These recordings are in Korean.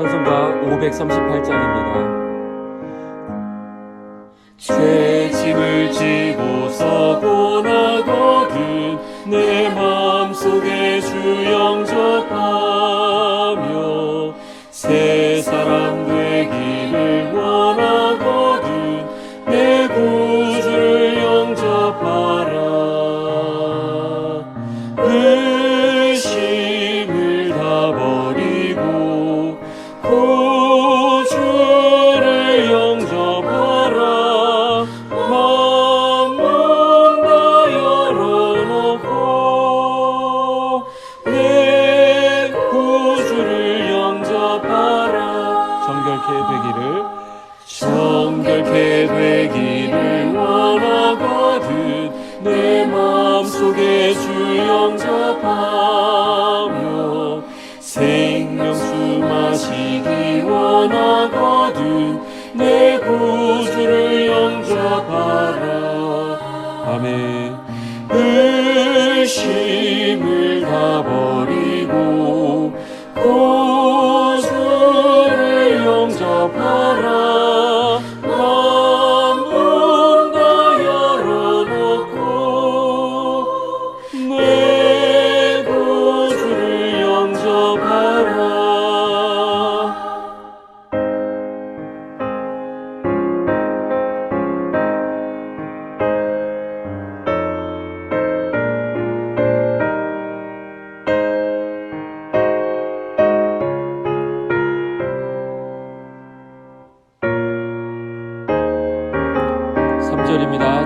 찬송가 538장입니다. 죄짐을 지고서 고나거든 내 마음속에 주 영접하며 새 사람 되기를 원하거든 내 구주를 영접하라. 의심을 다 버리고 구주를 영접하라. 마음 다 열어놓고 내 구주를 영접하라. 정결케 되기를 원하거든 내 마음속에 주 영접하며 생명수 마시기 원하거든 내 구주를 영접하라. 아멘. 의심을 다 버리고 구주를 영접하라. 마음 다 열어놓고 내 구주를 영접하라.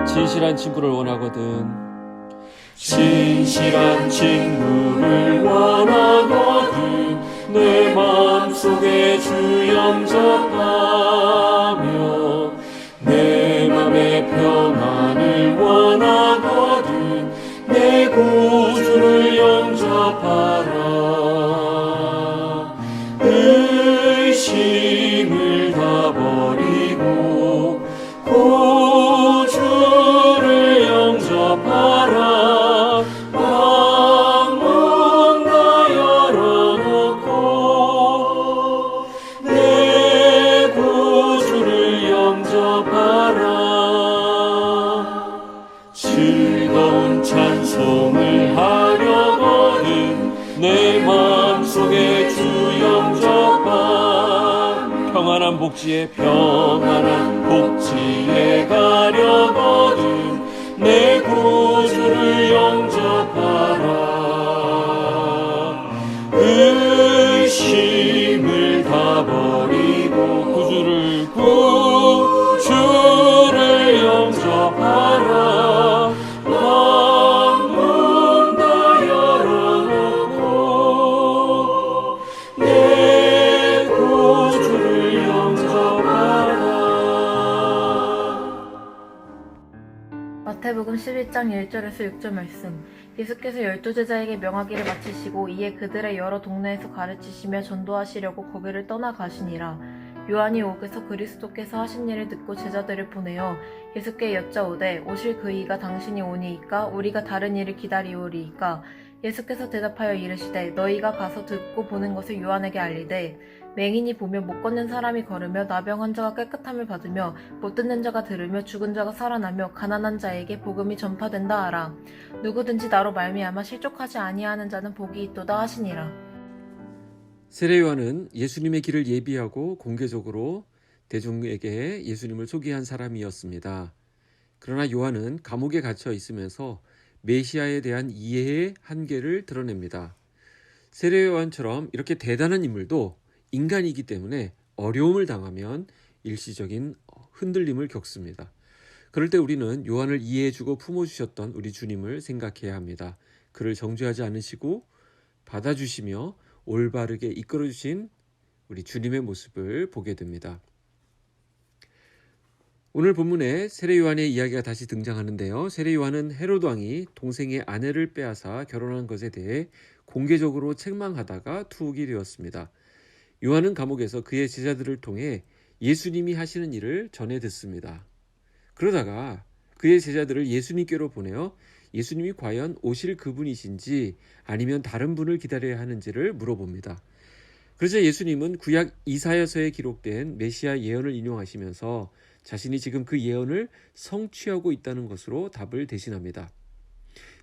진실한 친구를 원하거든. 진실한 친구를 원하거든 내 마음속에 주 영접하며 내 맘의 평안을 원하거든 내 구주를 영접하라. 의심을 다 버리고 구주를 영접하라. 마음 다 열어놓고 내 구주를 영접하라. 즐거운 찬송을 하려거든 내 마음속에 주 영접하. 평안한 복지에 가려거든 내 구주를 영접하라. 의심을 다 버리고 구주를 영접하라. 마음 다 열어놓고 내 구주를 영접하라. 마태복음 11장 1절에서 6절 말씀. 예수께서 12제자에게 명하기를 마치시고 이에 그들의 여러 동네에서 가르치시며 전도하시려고 거기를 떠나가시니라. 요한이 오게서 그리스도께서 하신 일을 듣고 제자들을 보내어 예수께 여짜오되 오실 그 이가 당신이 오니이까 우리가 다른 일을 기다리오리이까. 예수께서 대답하여 이르시되 너희가 가서 듣고 보는 것을 요한에게 알리되 맹인이 보며 못 걷는 사람이 걸으며 나병 환자가 깨끗함을 받으며 못 듣는 자가 들으며 죽은 자가 살아나며 가난한 자에게 복음이 전파된다 하라. 누구든지 나로 말미암아 실족하지 아니하는 자는 복이 있도다 하시니라. 세례 요한은 예수님의 길을 예비하고 공개적으로 대중에게 예수님을 소개한 사람이었습니다. 그러나 요한은 감옥에 갇혀 있으면서 메시아에 대한 이해의 한계를 드러냅니다. 세례 요한처럼 이렇게 대단한 인물도 인간이기 때문에 어려움을 당하면 일시적인 흔들림을 겪습니다. 그럴 때 우리는 요한을 이해해주고 품어주셨던 우리 주님을 생각해야 합니다. 그를 정죄하지 않으시고 받아주시며 올바르게 이끌어주신 우리 주님의 모습을 보게 됩니다. 오늘 본문에 세례 요한의 이야기가 다시 등장하는데요. 세례 요한은 헤로드 왕이 동생의 아내를 빼앗아 결혼한 것에 대해 공개적으로 책망하다가 투옥이 되었습니다. 요한은 감옥에서 그의 제자들을 통해 예수님이 하시는 일을 전해 듣습니다. 그러다가 그의 제자들을 예수님께로 보내어 예수님이 과연 오실 그분이신지 아니면 다른 분을 기다려야 하는지를 물어봅니다. 그러자 예수님은 구약 이사야서에 기록된 메시아 예언을 인용하시면서 자신이 지금 그 예언을 성취하고 있다는 것으로 답을 대신합니다.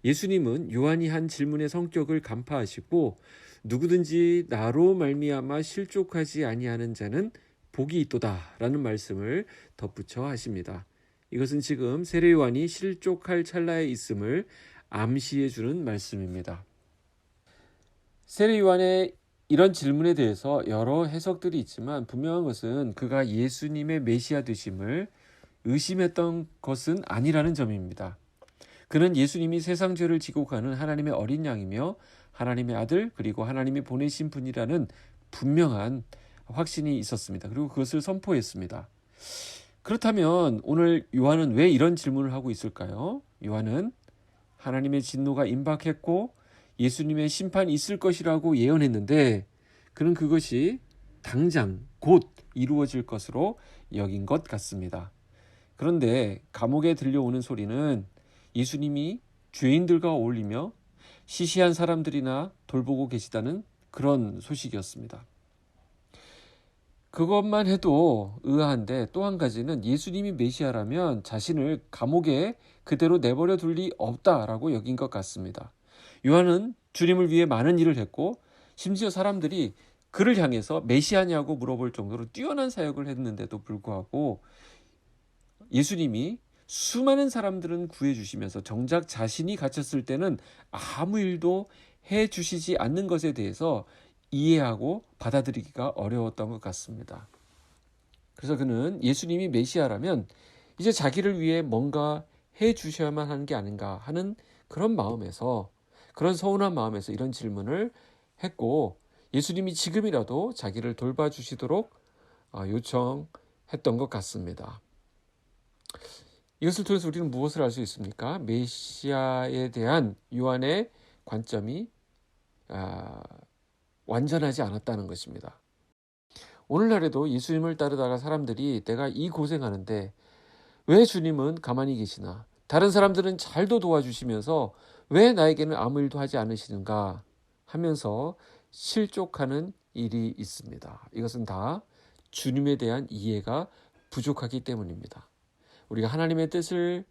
예수님은 요한이 한 질문의 성격을 간파하시고 누구든지 나로 말미암아 실족하지 아니하는 자는 복이 있도다라는 말씀을 덧붙여 하십니다. 이것은 지금 세례 요한이 실족할 찰나에 있음을 암시해 주는 말씀입니다. 세례 요한의 이런 질문에 대해서 여러 해석들이 있지만 분명한 것은 그가 예수님의 메시아 되심을 의심했던 것은 아니라는 점입니다. 그는 예수님이 세상 죄를 지고 가는 하나님의 어린 양이며 하나님의 아들 그리고 하나님이 보내신 분이라는 분명한 확신이 있었습니다. 그리고 그것을 선포했습니다. 그렇다면 오늘 요한은 왜 이런 질문을 하고 있을까요? 요한은 하나님의 진노가 임박했고 예수님의 심판이 있을 것이라고 예언했는데 그는 그것이 당장 곧 이루어질 것으로 여긴 것 같습니다. 그런데 감옥에 들려오는 소리는 예수님이 죄인들과 어울리며 시시한 사람들이나 돌보고 계시다는 그런 소식이었습니다. 그것만 해도 의아한데 또 한 가지는 예수님이 메시아라면 자신을 감옥에 그대로 내버려 둘 리 없다라고 여긴 것 같습니다. 요한은 주님을 위해 많은 일을 했고 심지어 사람들이 그를 향해서 메시아냐고 물어볼 정도로 뛰어난 사역을 했는데도 불구하고 예수님이 수많은 사람들은 구해주시면서 정작 자신이 갇혔을 때는 아무 일도 해주시지 않는 것에 대해서 이해하고 받아들이기가 어려웠던 것 같습니다. 그래서 그는 예수님이 메시아라면 이제 자기를 위해 뭔가 해주셔야만 하는 게 아닌가 하는 그런 마음에서 그런 서운한 마음에서 이런 질문을 했고 예수님이 지금이라도 자기를 돌봐주시도록 요청했던 것 같습니다. 이것을 통해서 우리는 무엇을 알 수 있습니까? 메시아에 대한 요한의 관점이 완전하지 않았다는 것입니다. 오늘날에도 예수님을 따르다가 사람들이 내가 이 고생하는데 왜 주님은 가만히 계시나? 다른 사람들은 잘도 도와주시면서 왜 나에게는 아무 일도 하지 않으시는가? 하면서 실족하는 일이 있습니다. 이것은 다 주님에 대한 이해가 부족하기 때문입니다. 우리가 하나님의 뜻을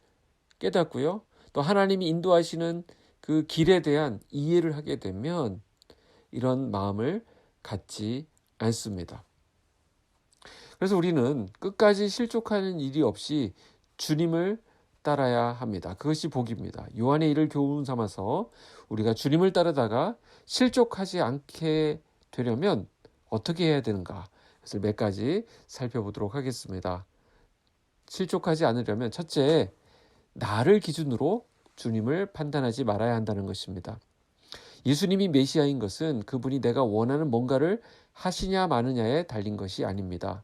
깨닫고요. 또 하나님이 인도하시는 그 길에 대한 이해를 하게 되면 이런 마음을 갖지 않습니다. 그래서 우리는 끝까지 실족하는 일이 없이 주님을 따라야 합니다. 그것이 복입니다. 요한의 일을 교훈 삼아서 우리가 주님을 따르다가 실족하지 않게 되려면 어떻게 해야 되는가? 그래서 몇 가지 살펴보도록 하겠습니다. 실족하지 않으려면 첫째, 나를 기준으로 주님을 판단하지 말아야 한다는 것입니다. 예수님이 메시아인 것은 그분이 내가 원하는 뭔가를 하시냐 마느냐에 달린 것이 아닙니다.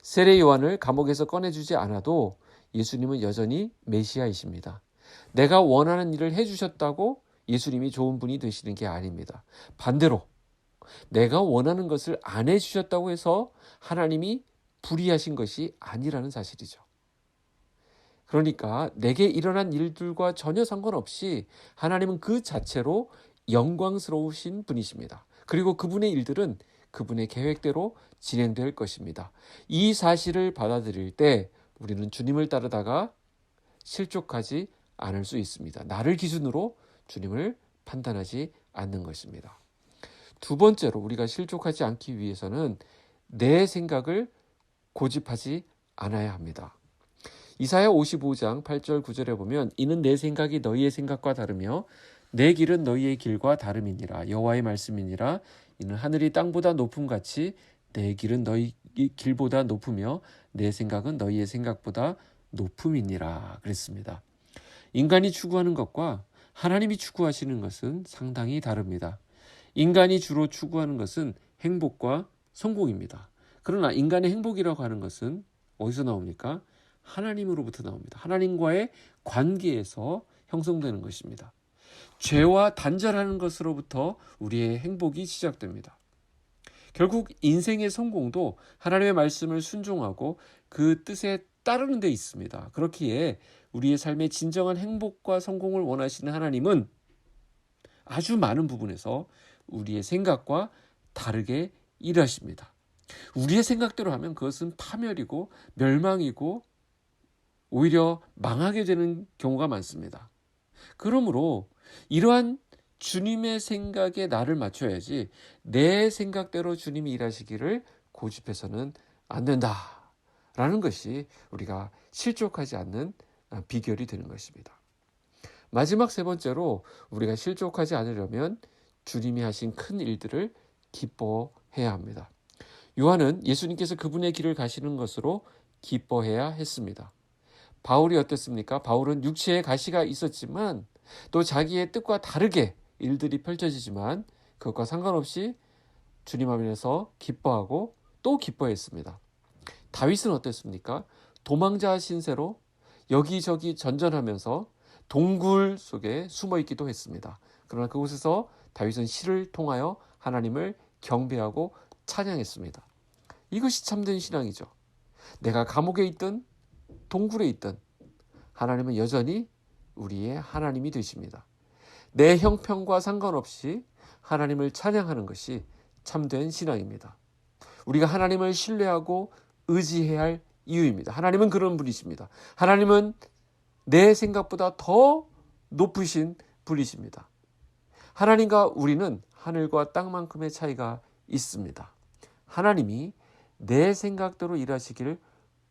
세례 요한을 감옥에서 꺼내주지 않아도 예수님은 여전히 메시아이십니다. 내가 원하는 일을 해주셨다고 예수님이 좋은 분이 되시는 게 아닙니다. 반대로 내가 원하는 것을 안 해주셨다고 해서 하나님이 불의하신 것이 아니라는 사실이죠. 그러니까 내게 일어난 일들과 전혀 상관없이 하나님은 그 자체로 영광스러우신 분이십니다. 그리고 그분의 일들은 그분의 계획대로 진행될 것입니다. 이 사실을 받아들일 때 우리는 주님을 따르다가 실족하지 않을 수 있습니다. 나를 기준으로 주님을 판단하지 않는 것입니다. 두 번째로 우리가 실족하지 않기 위해서는 내 생각을 고집하지 않아야 합니다. 이사야 55장 8절 9절에 보면 이는 내 생각이 너희의 생각과 다르며 내 길은 너희의 길과 다름이니라. 여호와의 말씀이니라. 이는 하늘이 땅보다 높음같이 내 길은 너희 길보다 높으며 내 생각은 너희의 생각보다 높음이니라. 그랬습니다. 인간이 추구하는 것과 하나님이 추구하시는 것은 상당히 다릅니다. 인간이 주로 추구하는 것은 행복과 성공입니다. 그러나 인간의 행복이라고 하는 것은 어디서 나옵니까? 하나님으로부터 나옵니다. 하나님과의 관계에서 형성되는 것입니다. 죄와 단절하는 것으로부터 우리의 행복이 시작됩니다. 결국 인생의 성공도 하나님의 말씀을 순종하고 그 뜻에 따르는 데 있습니다. 그렇기에 우리의 삶의 진정한 행복과 성공을 원하시는 하나님은 아주 많은 부분에서 우리의 생각과 다르게 일하십니다. 우리의 생각대로 하면 그것은 파멸이고 멸망이고 오히려 망하게 되는 경우가 많습니다. 그러므로 이러한 주님의 생각에 나를 맞춰야지 내 생각대로 주님이 일하시기를 고집해서는 안 된다라는 것이 우리가 실족하지 않는 비결이 되는 것입니다. 마지막 세 번째로 우리가 실족하지 않으려면 주님이 하신 큰 일들을 기뻐해야 합니다. 요한은 예수님께서 그분의 길을 가시는 것으로 기뻐해야 했습니다. 바울이 어땠습니까? 바울은 육체에 가시가 있었지만 또 자기의 뜻과 다르게 일들이 펼쳐지지만 그것과 상관없이 주님 안에서 기뻐하고 또 기뻐했습니다. 다윗은 어땠습니까? 도망자 신세로 여기저기 전전하면서 동굴 속에 숨어 있기도 했습니다. 그러나 그곳에서 다윗은 시를 통하여 하나님을 경배하고 찬양했습니다. 이것이 참된 신앙이죠. 내가 감옥에 있든 동굴에 있든 하나님은 여전히 우리의 하나님이 되십니다. 내 형편과 상관없이 하나님을 찬양하는 것이 참된 신앙입니다. 우리가 하나님을 신뢰하고 의지해야 할 이유입니다. 하나님은 그런 분이십니다. 하나님은 내 생각보다 더 높으신 분이십니다. 하나님과 우리는 하늘과 땅만큼의 차이가 있습니다. 하나님이 내 생각대로 일하시기를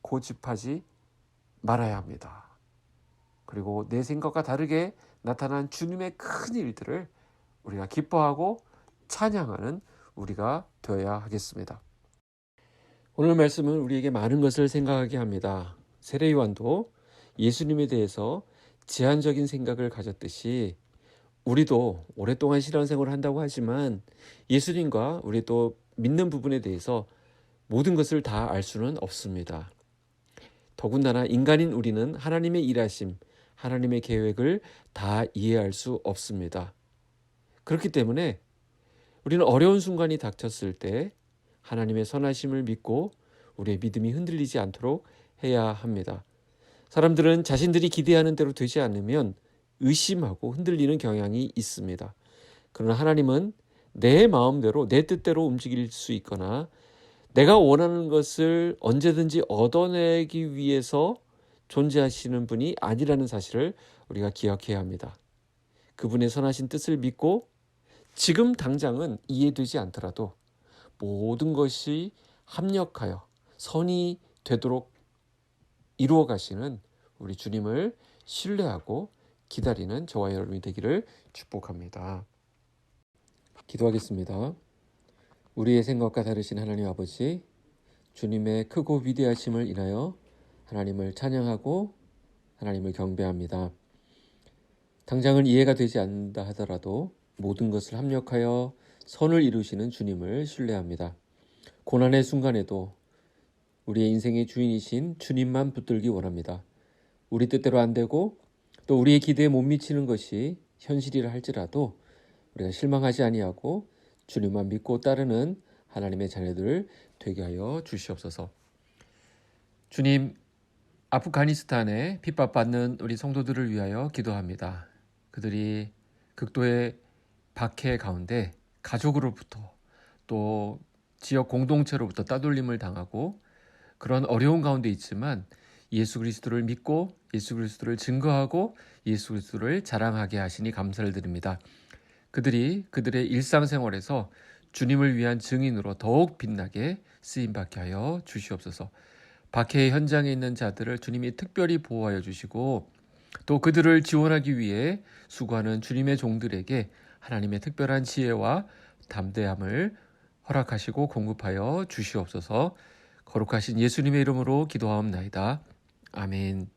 고집하지 말아야 합니다. 그리고 내 생각과 다르게 나타난 주님의 큰 일들을 우리가 기뻐하고 찬양하는 우리가 되어야 하겠습니다. 오늘 말씀은 우리에게 많은 것을 생각하게 합니다. 세례 요한도 예수님에 대해서 제한적인 생각을 가졌듯이 우리도 오랫동안 신앙생활을 한다고 하지만 예수님과 우리 또 믿는 부분에 대해서 모든 것을 다 알 수는 없습니다. 더군다나 인간인 우리는 하나님의 일하심, 하나님의 계획을 다 이해할 수 없습니다. 그렇기 때문에 우리는 어려운 순간이 닥쳤을 때 하나님의 선하심을 믿고 우리의 믿음이 흔들리지 않도록 해야 합니다. 사람들은 자신들이 기대하는 대로 되지 않으면 의심하고 흔들리는 경향이 있습니다. 그러나 하나님은 내 마음대로 내 뜻대로 움직일 수 있거나 내가 원하는 것을 언제든지 얻어내기 위해서 존재하시는 분이 아니라는 사실을 우리가 기억해야 합니다. 그분의 선하신 뜻을 믿고 지금 당장은 이해되지 않더라도 모든 것이 합력하여 선이 되도록 이루어 가시는 우리 주님을 신뢰하고 기다리는 저와 여러분이 되기를 축복합니다. 기도하겠습니다. 우리의 생각과 다르신 하나님 아버지, 주님의 크고 위대하심을 인하여 하나님을 찬양하고 하나님을 경배합니다. 당장은 이해가 되지 않는다 하더라도 모든 것을 합력하여 선을 이루시는 주님을 신뢰합니다. 고난의 순간에도 우리의 인생의 주인이신 주님만 붙들기 원합니다. 우리 뜻대로 안 되고 또 우리의 기대에 못 미치는 것이 현실이라 할지라도 우리가 실망하지 아니하고 주님만 믿고 따르는 하나님의 자녀들 되게 하여 주시옵소서. 주님, 아프가니스탄에 핍박받는 우리 성도들을 위하여 기도합니다. 그들이 극도의 박해 가운데 가족으로부터 또 지역 공동체로부터 따돌림을 당하고 그런 어려운 가운데 있지만 예수 그리스도를 믿고 예수 그리스도를 증거하고 예수 그리스도를 자랑하게 하시니 감사를 드립니다. 그들이 그들의 일상생활에서 주님을 위한 증인으로 더욱 빛나게 쓰임받게 하여 주시옵소서. 박해의 현장에 있는 자들을 주님이 특별히 보호하여 주시고 또 그들을 지원하기 위해 수고하는 주님의 종들에게 하나님의 특별한 지혜와 담대함을 허락하시고 공급하여 주시옵소서. 거룩하신 예수님의 이름으로 기도하옵나이다. 아멘.